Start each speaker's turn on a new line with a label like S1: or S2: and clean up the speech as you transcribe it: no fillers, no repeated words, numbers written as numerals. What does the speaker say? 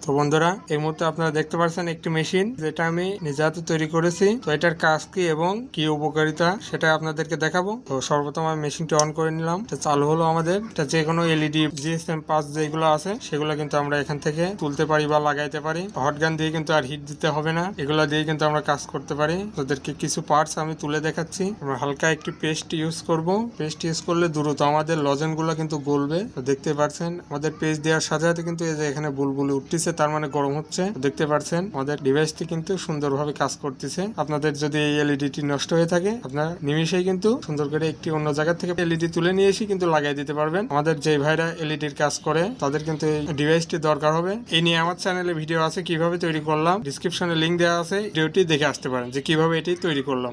S1: তো বন্ধুরা, এই মুহূর্তে আপনারা দেখতে পাচ্ছেন একটি মেশিন যেটা আমি নিজে হাতে তৈরি করেছি। তো এটার কাজ কি এবং কি উপকারিতা সেটা আপনাদেরকে দেখাবো। তো সর্বপ্রথম আমি মেশিনটি অন করে নিলাম। চালু হলো আমাদের। এটা যে কোনো এলইডি জিএসএম 5 যেগুলো আছে সেগুলো কিন্তু আমরা এখান থেকে তুলতে পারি বা লাগাইতে পারি। হট গান দিয়ে কিন্তু আর হিট দিতে হবে না, এগুলো দিয়ে কিন্তু আমরা কাজ করতে পারি। তাদেরকে কিছু পার্টস আমি তুলে দেখাচ্ছি। আমরা হালকা একটি পেস্ট ইউজ করব। পেস্ট ইউজ করলে দ্রুত আমাদের লজেন গুলো কিন্তু গলবে। তো দেখতে পাচ্ছেন আমাদের পেস্ট দেওয়ার সাথে সাথে কিন্তু এই যে এখানে বুলবুলি উঠতেছে, তার মানে গরম হচ্ছে। দেখতে পাচ্ছেন আমাদের ডিভাইসটি কিন্তু সুন্দরভাবে কাজ করতেছে। আপনাদের যদি এই এলইডিটি নষ্ট হয়ে থাকে, আপনারা নিমিশেই কিন্তু সুন্দর করে একটি অন্য জায়গা থেকে এলইডি তুলে নিয়ে এসে কিন্তু লাগাই দিতে পারবেন। আমাদের যে ভাইরা এলইডির কাজ করে তাদের কিন্তু এই ডিভাইসটি দরকার হবে। এই নিয়ে আমার চ্যানেলে ভিডিও আছে কিভাবে তৈরি করলাম, ডিসক্রিপশনে লিংক দেওয়া আছে, ভিডিওটি দেখে আসতে পারেন যে কিভাবে এটি তৈরি করলাম।